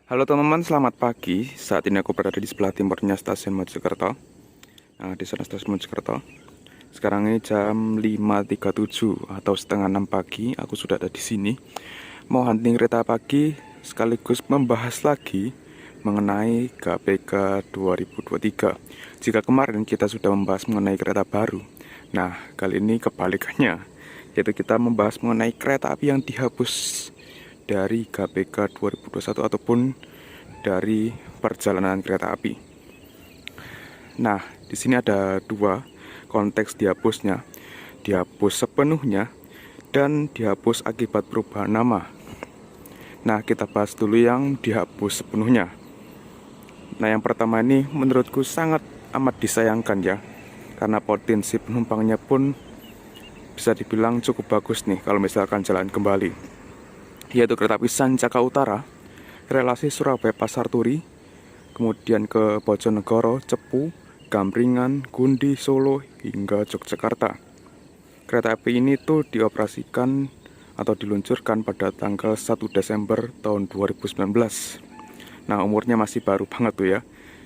Halo teman-teman, selamat pagi. Saat ini aku berada di sebelah timurnya stasiun Mojokerto. Nah, di sana stasiun Mojokerto. Sekarang ini jam 5.37 atau setengah 6 pagi. Aku sudah ada di sini. Mau hunting kereta pagi sekaligus membahas lagi mengenai KPK 2023. Jika kemarin kita sudah membahas mengenai kereta baru. Nah, kali ini kebalikannya, yaitu kita membahas mengenai kereta api yang dihapus dari KPK 2021 ataupun dari perjalanan kereta api. Nah, di sini ada dua konteks dihapusnya. Dihapus sepenuhnya dan dihapus akibat perubahan nama. Nah, kita bahas dulu yang dihapus sepenuhnya. Nah, yang pertama ini menurutku sangat amat disayangkan ya, karena potensi penumpangnya pun bisa dibilang cukup bagus nih kalau misalkan jalan kembali, yaitu kereta api Sancaka Utara relasi Surabaya Pasar Turi, kemudian ke Bojonegoro, Cepu, Gamringan, Gundi, Solo, hingga Yogyakarta. Kereta api ini tuh dioperasikan atau diluncurkan pada tanggal 1 Desember tahun 2019. Nah, umurnya masih baru banget tuh ya,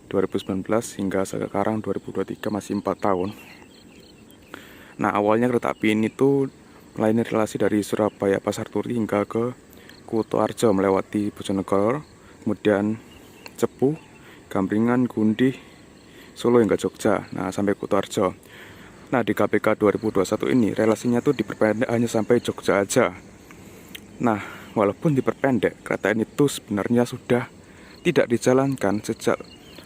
2019 hingga sekarang 2023 masih 4 tahun. Nah, awalnya kereta api ini tuh melayani relasi dari Surabaya Pasar Turi hingga ke Kutoarjo melewati Bojonegoro, kemudian Cepu, Gamringan, Gundi, Solo hingga Jogja. Nah, sampai Kutoarjo. Nah, di KPK 2021 ini relasinya tuh diperpendek hanya sampai Jogja aja. Nah, walaupun diperpendek, kereta ini tuh sebenarnya sudah tidak dijalankan sejak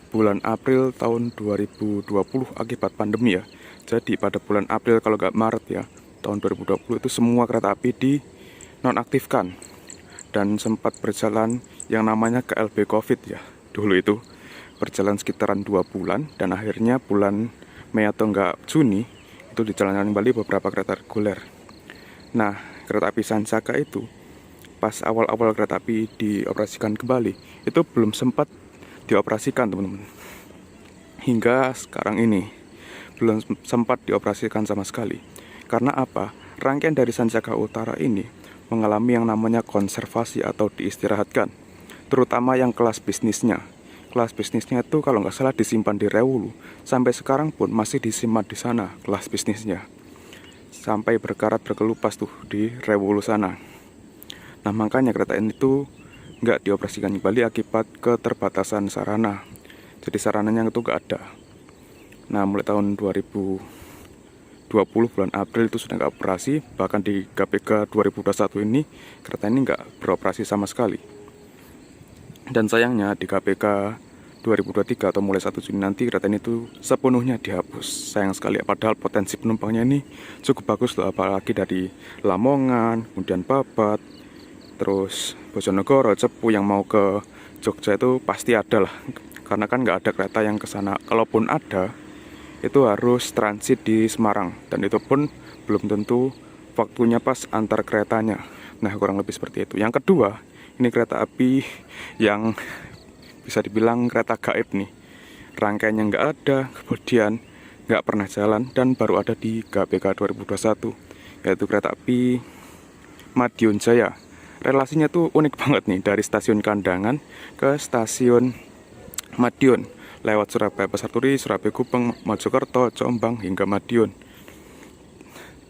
bulan April tahun 2020 akibat pandemi ya. Jadi pada bulan April kalau nggak Maret ya, tahun 2020 itu semua kereta api dinonaktifkan. Dan sempat berjalan yang namanya KLB COVID ya. Dulu itu berjalan sekitaran 2 bulan dan akhirnya bulan Mei atau enggak Juni itu dijalankan kembali beberapa kereta reguler. Nah, kereta api Sancaka itu pas awal-awal kereta api dioperasikan kembali itu belum sempat dioperasikan teman-teman. Hingga sekarang ini belum sempat dioperasikan sama sekali. Karena apa? Rangkaian dari Sancaka Utara ini mengalami yang namanya konservasi atau diistirahatkan, terutama yang kelas bisnisnya. Kelas bisnisnya itu kalau nggak salah disimpan di Rewulu, sampai sekarang pun masih disimpan di sana kelas bisnisnya, sampai berkarat berkelupas tuh di Rewulu sana. Nah, makanya kereta ini tuh nggak dioperasikan kembali akibat keterbatasan sarana. Jadi sarananya itu nggak ada. Nah, mulai tahun 2020 bulan April itu sudah nggak operasi. Bahkan di KPK 2021 ini kereta ini nggak beroperasi sama sekali. Dan sayangnya di KPK 2023 atau mulai 1 Juni nanti kereta ini tuh sepenuhnya dihapus. Sayang sekali ya, padahal potensi penumpangnya ini cukup bagus loh, apalagi dari Lamongan, kemudian Babat, terus Bojonegoro, Cepu yang mau ke Jogja itu pasti ada lah. Karena kan nggak ada kereta yang ke sana. Kalaupun ada, itu harus transit di Semarang, dan itu pun belum tentu waktunya pas antar keretanya. Nah, kurang lebih seperti itu. Yang kedua, ini kereta api yang bisa dibilang kereta gaib nih. Rangkaiannya nggak ada, kemudian nggak pernah jalan, dan baru ada di KPK 2021, yaitu kereta api Madiun Jaya. Relasinya tuh unik banget nih, dari stasiun Kandangan ke stasiun Madiun, lewat Surabaya Pasar Turi, Surabaya Gubeng, Mojokerto, Jombang, hingga Madiun.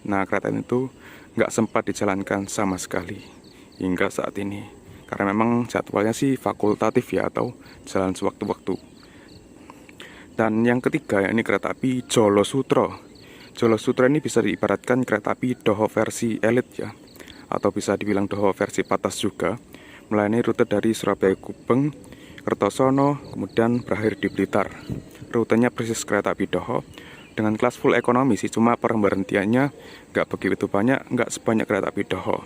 Nah, kereta itu nggak sempat dijalankan sama sekali hingga saat ini, karena memang jadwalnya sih fakultatif ya, atau jalan sewaktu-waktu. Dan yang ketiga, ini kereta api Jolo Sutro. Jolo Sutro ini bisa diibaratkan kereta api Doho versi elit ya, atau bisa dibilang Doho versi patas juga, melayani rute dari Surabaya Gubeng, Kertosono, kemudian berakhir di Blitar. Rutenya persis kereta api Doho dengan kelas full ekonomi sih, cuma pemberhentiannya nggak begitu banyak, nggak sebanyak kereta api Doho.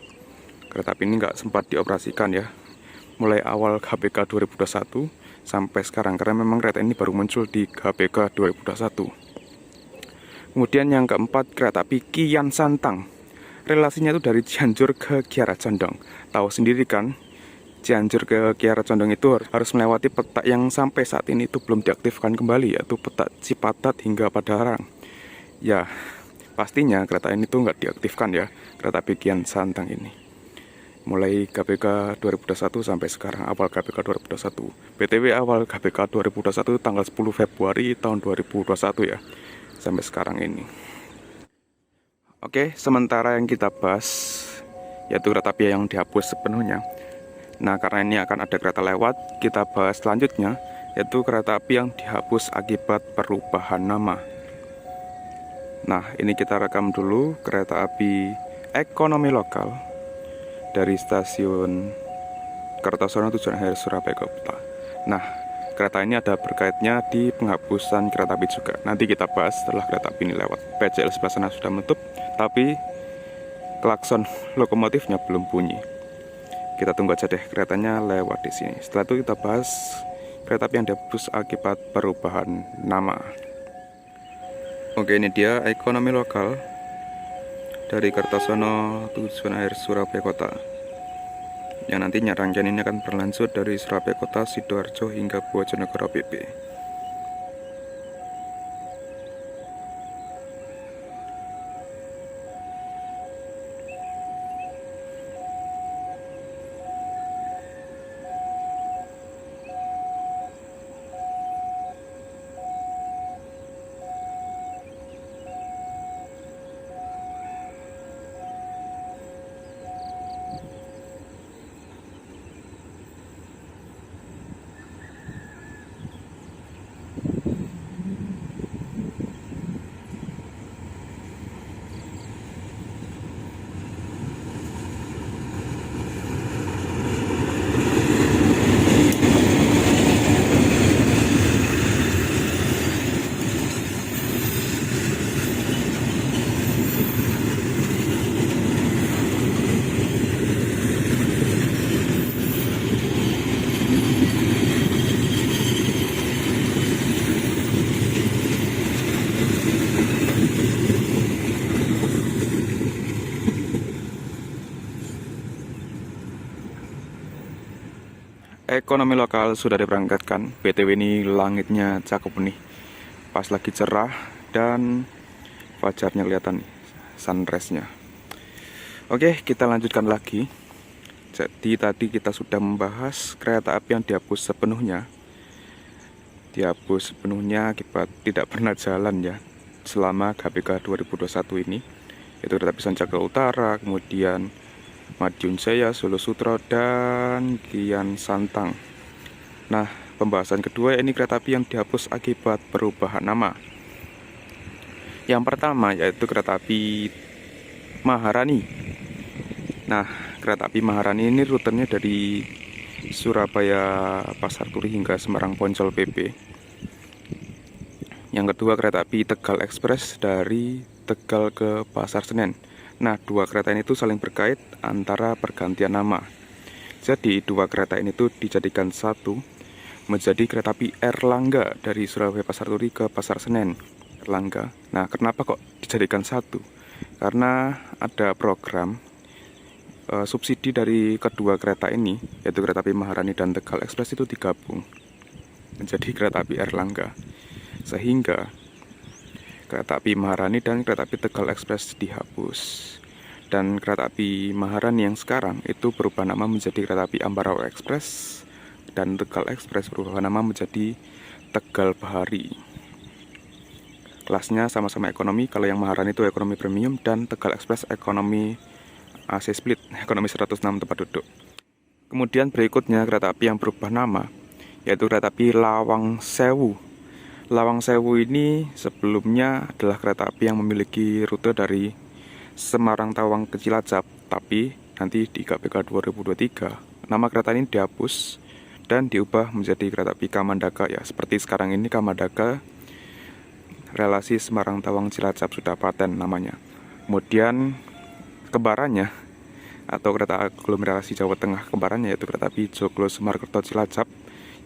Kereta api ini nggak sempat dioperasikan ya, mulai awal KPK 2021 sampai sekarang, karena memang kereta ini baru muncul di KPK 2021. Kemudian yang keempat, kereta api Kian Santang. Relasinya itu dari Cianjur ke Kiara Condong. Tahu sendiri kan, Cianjur ke Kiara Condong itu harus melewati petak yang sampai saat ini itu belum diaktifkan kembali, yaitu petak Cipatat hingga Padalarang. Ya, pastinya kereta ini tuh nggak diaktifkan ya, kereta api Kian Santang ini. mulai GBK 2021 sampai sekarang awal GBK 2021. BTW awal GBK 2021 tanggal 10 Februari tahun 2021 ya, sampai sekarang ini. Oke, sementara yang kita bahas yaitu kereta api yang dihapus sepenuhnya. Nah, karena ini akan ada kereta lewat, kita bahas selanjutnya yaitu kereta api yang dihapus akibat perubahan nama. Nah, ini kita rekam dulu kereta api ekonomi lokal dari stasiun Kertosono tujuan akhir Surabaya Kota. Nah, kereta ini ada berkaitnya di penghapusan kereta api juga. Nanti kita bahas setelah kereta api ini lewat. PCL sebelah sana sudah menutup, tapi klakson lokomotifnya belum bunyi. Kita tunggu aja deh keretanya lewat di sini. Setelah itu kita bahas kereta api yang dihapus akibat perubahan nama. Oke, ini dia ekonomi lokal dari Kertosono tujuan akhir Surabaya Kota, yang nantinya rangkaian ini akan berlanjut dari Surabaya Kota, Sidoarjo hingga Bojonegoro PP. Ekonomi lokal sudah diberangkatkan. BTW ini langitnya cakep nih, pas lagi cerah dan fajarnya kelihatan nih, sunrise-nya. Oke, kita lanjutkan lagi. Jadi tadi kita sudah membahas kereta api yang dihapus sepenuhnya. Dihapus sepenuhnya akibat tidak pernah jalan ya selama GBK 2021 ini. Itu kereta api Sanjaka Utara, kemudian Madiun Jaya, Solo Sutro, dan Kian Santang. Nah, pembahasan kedua ini kereta api yang dihapus akibat perubahan nama. Yang pertama yaitu kereta api Maharani. Nah, kereta api Maharani ini rutenya dari Surabaya Pasar Turi hingga Semarang Poncol PP. Yang kedua kereta api Tegal Express dari Tegal ke Pasar Senen. Nah, dua kereta ini tuh saling berkait antara pergantian nama. Jadi, dua kereta ini tuh dijadikan satu menjadi kereta api Erlangga dari Surabaya Pasar Turi ke Pasar Senen. Erlangga. Nah, kenapa kok dijadikan satu? Karena ada program subsidi dari kedua kereta ini, yaitu kereta api Maharani dan Tegal Express itu digabung menjadi kereta api Erlangga. Sehingga kereta api Maharani dan kereta api Tegal Express dihapus. Dan kereta api Maharani yang sekarang itu berubah nama menjadi kereta api Ambarawa Express, dan Tegal Express berubah nama menjadi Tegal Bahari. Kelasnya sama-sama ekonomi, kalau yang Maharani itu ekonomi premium dan Tegal Express ekonomi AC split, ekonomi 106 tempat duduk. Kemudian berikutnya kereta api yang berubah nama yaitu kereta api Lawang Sewu. Lawang Sewu ini sebelumnya adalah kereta api yang memiliki rute dari Semarang Tawang ke Cilacap, tapi nanti di GBK 2023 nama kereta ini dihapus dan diubah menjadi kereta api Kamandaka ya. Seperti sekarang ini Kamandaka relasi Semarang Tawang Cilacap sudah paten namanya. Kemudian kembarannya atau kereta aglomerasi Jawa Tengah kembarannya yaitu kereta api Joglo Semarkerto Cilacap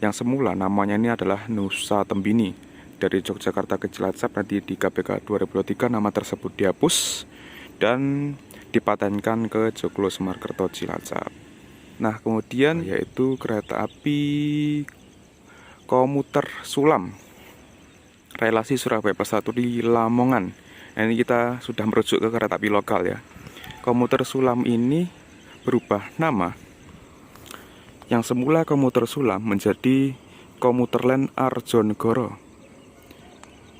yang semula namanya ini adalah Nusa Tembini. Dari Yogyakarta ke Cilacap nanti di GBK 2023 nama tersebut dihapus dan dipatenkan ke Joglo Semarkerto Cilacap. Nah, kemudian yaitu kereta api komuter Sulam relasi Surabaya Pasar Turi Lamongan. Nah, ini kita sudah merujuk ke kereta api lokal ya. Komuter Sulam ini berubah nama. Yang semula komuter Sulam menjadi komuter lain Arjonegoro,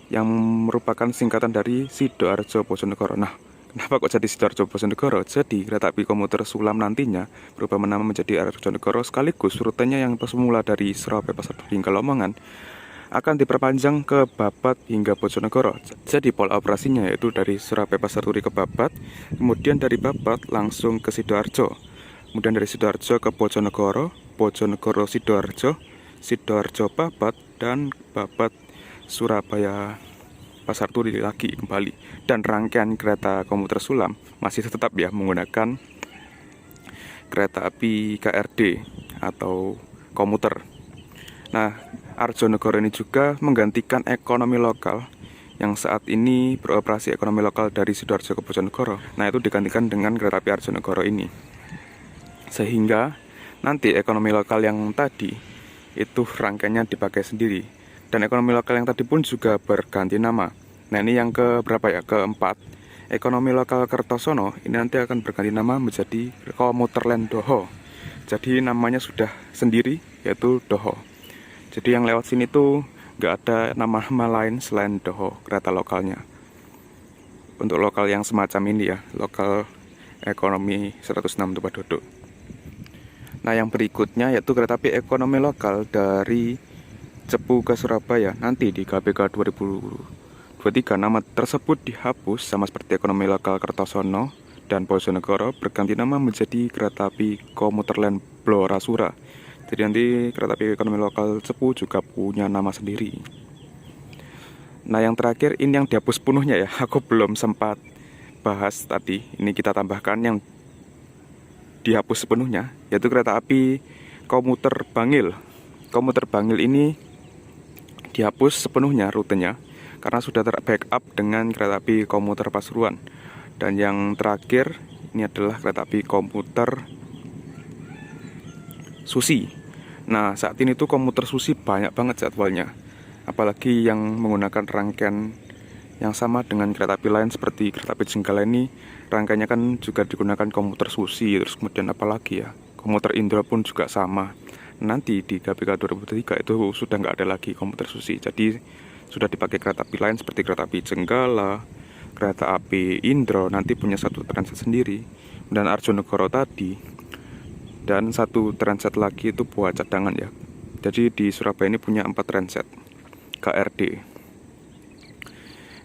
yang merupakan singkatan dari Sidoarjo Bojonegoro. Nah, kenapa kok jadi Sidoarjo Bojonegoro? Jadi kereta api komuter Sulam nantinya berubah nama menjadi Arjonegoro, sekaligus rutenya yang semula dari Surabaya Pasar Turi hingga Lamongan akan diperpanjang ke Babat hingga Bojonegoro. Jadi pola operasinya yaitu dari Surabaya Pasar Turi ke Babat, kemudian dari Babat langsung ke Sidoarjo, kemudian dari Sidoarjo ke Bojonegoro, Bojonegoro Sidoarjo, Sidoarjo Babat, dan Babat Surabaya Pasar Turi lagi kembali. Dan rangkaian kereta komuter Sulam masih tetap ya menggunakan kereta api KRD atau komuter. Nah, Arjonegoro ini juga menggantikan ekonomi lokal yang saat ini beroperasi ekonomi lokal dari Sidoarjo ke Bojonegoro. Nah, itu digantikan dengan kereta api Arjonegoro ini. Sehingga nanti ekonomi lokal yang tadi itu rangkaiannya dipakai sendiri. Dan ekonomi lokal yang tadi pun juga berganti nama. Nah, ini yang ke berapa ya? Keempat. Ekonomi lokal Kertosono ini nanti akan berganti nama menjadi Komuter Lain Doho. Jadi namanya sudah sendiri, yaitu Doho. Jadi yang lewat sini tuh nggak ada nama-nama lain selain Doho, kereta lokalnya. Untuk lokal yang semacam ini ya, lokal ekonomi 106 tempat duduk. Nah, yang berikutnya yaitu kereta api ekonomi lokal dari Cepu ke Surabaya. Nanti di KBK 2023 nama tersebut dihapus sama seperti ekonomi lokal Kertosono dan Bojonegoro, berganti nama menjadi kereta api komuter lain Blorasura. Jadi nanti kereta api ekonomi lokal Cepu juga punya nama sendiri. Nah, yang terakhir ini yang dihapus penuhnya ya, aku belum sempat bahas tadi. Ini kita tambahkan yang dihapus sepenuhnya, yaitu kereta api komuter Bangil. Komuter Bangil ini dihapus sepenuhnya rutenya karena sudah ter-backup dengan kereta api komuter Pasuruan. Dan yang terakhir ini adalah kereta api komuter Susi. Nah, saat ini tuh komuter Susi banyak banget jadwalnya, apalagi yang menggunakan rangkaian yang sama dengan kereta api lain seperti kereta api Jenggala ini. Rangkaiannya kan juga digunakan komuter Susi, terus kemudian apalagi ya, komuter Indro pun juga sama. Nanti di KBK 2003 itu sudah nggak ada lagi komuter Susi, jadi sudah dipakai kereta api lain seperti kereta api Jenggala, kereta api Indro nanti punya satu transit sendiri, dan Arjonegoro tadi. Dan satu transit lagi itu buat cadangan ya. Jadi di Surabaya ini punya 4 transit KRD.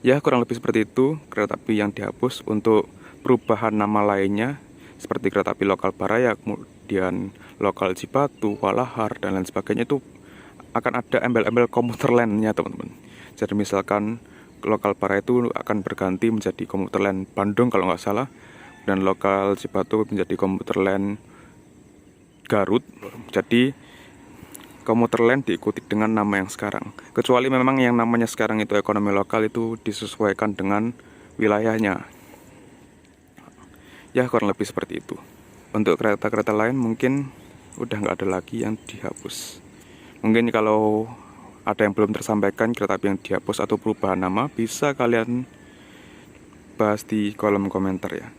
Ya, kurang lebih seperti itu kereta api yang dihapus. Untuk perubahan nama lainnya seperti kereta api lokal Baraya, kemudian lokal Cibatu, Walahar, dan lain sebagainya, itu akan ada embel-embel komuter lainnya teman-teman. Jadi misalkan lokal Baraya itu akan berganti menjadi komuter lain Bandung kalau nggak salah, dan lokal Cibatu menjadi komuter lain Garut. Jadi komuter lain diikuti dengan nama yang sekarang, kecuali memang yang namanya sekarang itu ekonomi lokal itu disesuaikan dengan wilayahnya. Ya, kurang lebih seperti itu. Untuk kereta-kereta lain mungkin udah nggak ada lagi yang dihapus. Mungkin kalau ada yang belum tersampaikan kereta api yang dihapus atau perubahan nama, bisa kalian bahas di kolom komentar ya,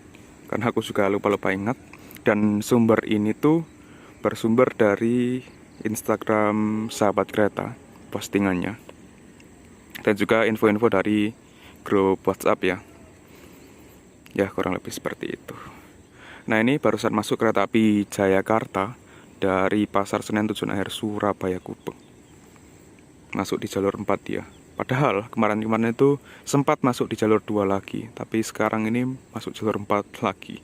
karena aku juga lupa-lupa ingat. Dan sumber ini tuh bersumber dari Instagram Sahabat Kereta, postingannya, dan juga info-info dari grup WhatsApp ya. Ya, kurang lebih seperti itu. Nah, ini barusan masuk kereta api Jayakarta dari Pasar Senen Tujuan Akhir Surabaya Gubeng. Masuk di jalur 4 ya. Padahal kemarin-kemarin itu sempat masuk di jalur 2 lagi, tapi sekarang ini masuk jalur 4 lagi.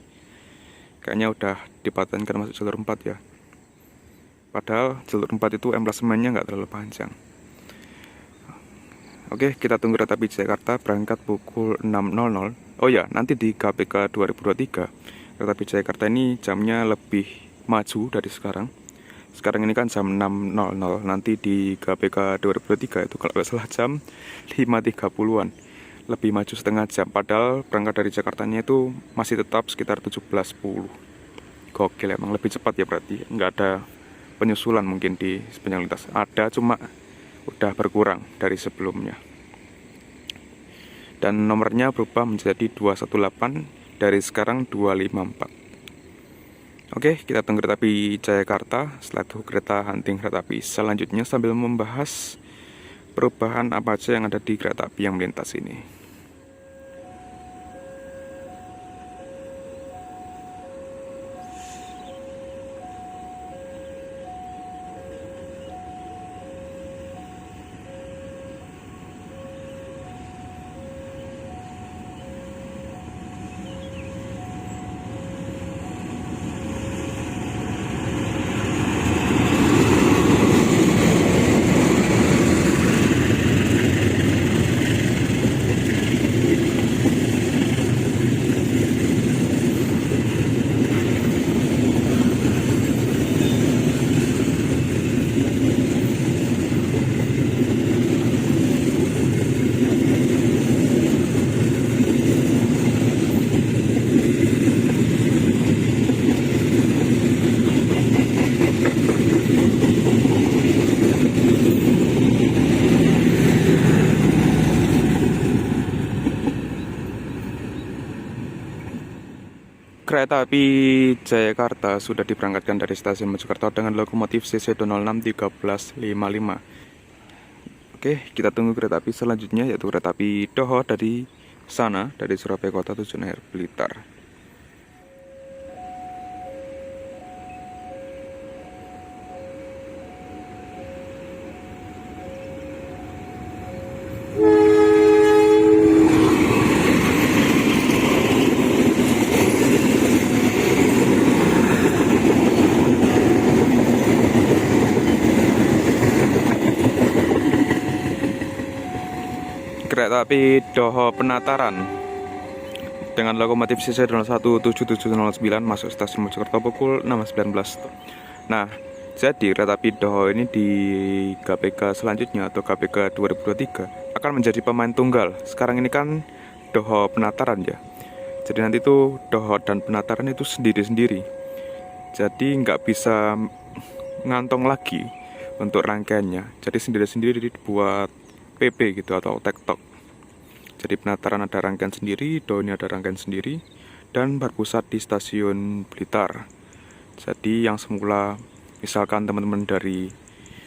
Kayaknya udah dipatenkan masuk jalur 4 ya. Padahal jalur 4 itu emplasemennya nggak terlalu panjang. Oke, kita tunggu kereta api Jakarta berangkat pukul 6.00. Oh ya, nanti di KPK 2023 kereta api Jakarta ini jamnya lebih maju dari sekarang. Sekarang ini kan jam 6.00. Nanti di KPK 2023 itu kalau nggak salah jam 5.30-an. Lebih maju setengah jam. Padahal berangkat dari Jakartanya itu masih tetap sekitar 17.10. Gokil, emang lebih cepat ya berarti. Nggak ada penyusulan mungkin di sepanjang lintas. Ada, cuma udah berkurang dari sebelumnya. Dan nomornya berubah menjadi 218 dari sekarang 254. Oke, kita tunggu kereta api Jayakarta. Setelah itu kereta hunting kereta api selanjutnya sambil membahas perubahan apa saja yang ada di kereta api yang melintas ini. Kereta api Jayakarta sudah diberangkatkan dari stasiun Mojokerto dengan lokomotif CC206 1355. Oke, kita tunggu kereta api selanjutnya yaitu kereta api Doho dari sana, dari Surabaya Kota tujuan Air Blitar. Kereta api Doho Penataran dengan lokomotif CC2017709 masuk stasiun Mojokerto pukul 6.19. Nah, jadi kereta api Doho ini di KPK selanjutnya atau KPK 2023 akan menjadi pemain tunggal. Sekarang ini kan Doho Penataran ya. Jadi nanti tuh Doho dan Penataran itu sendiri-sendiri. Jadi nggak bisa ngantong lagi untuk rangkaiannya. Jadi sendiri-sendiri dibuat PP gitu atau tektok. Jadi Penataran ada rangkaian sendiri, Doho ini ada rangkaian sendiri, dan berpusat di stasiun Blitar. Jadi yang semula misalkan teman-teman dari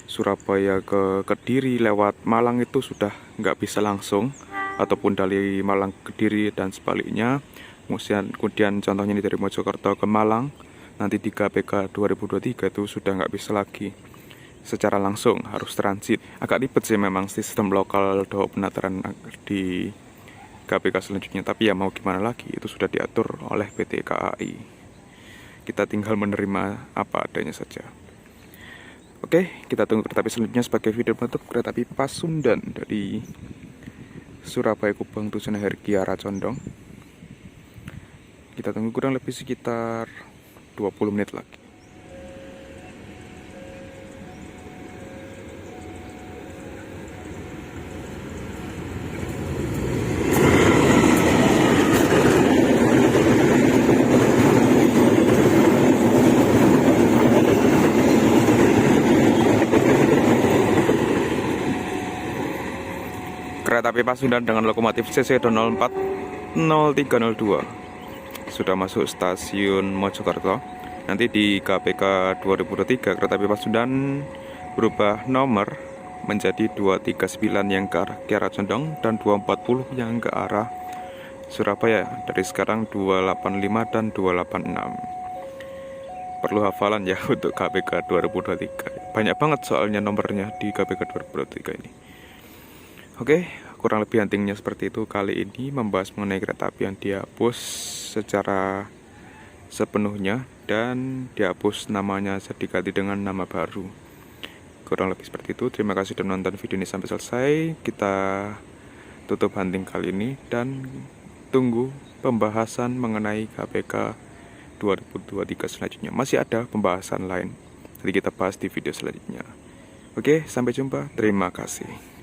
Surabaya ke Kediri lewat Malang itu sudah nggak bisa langsung, ataupun dari Malang ke Kediri dan sebaliknya. Kemudian contohnya ini dari Mojokerto ke Malang, nanti di KPK 2023 itu sudah nggak bisa lagi secara langsung, harus transit. Agak ribet sih memang sistem lokal Doho Penataran di KPK selanjutnya, tapi ya mau gimana lagi, itu sudah diatur oleh PT KAI. Kita tinggal menerima apa adanya saja. Oke, kita tunggu kereta api selanjutnya sebagai video penutup kereta api Pasundan dari Surabaya Kubang tujuan akhir Kiara Condong. Kita tunggu kurang lebih sekitar 20 menit lagi. Kereta api Pasundan dengan lokomotif CC204 0302 sudah masuk stasiun Mojokerto. Nanti di KPK 2023 kereta api Pasundan berubah nomor menjadi 239 yang ke arah Kiara Condong dan 240 yang ke arah Surabaya. Dari sekarang 285 dan 286. Perlu hafalan ya untuk KPK 2023. Banyak banget soalnya nomornya di KPK 2023 ini. Oke, kurang lebih huntingnya seperti itu. Kali ini membahas mengenai kereta api yang dihapus secara sepenuhnya dan dihapus namanya diganti dengan nama baru. Kurang lebih seperti itu. Terima kasih sudah menonton video ini sampai selesai. Kita tutup hunting kali ini dan tunggu pembahasan mengenai KPK 2023 selanjutnya. Masih ada pembahasan lain. Jadi kita bahas di video selanjutnya. Oke, sampai jumpa. Terima kasih.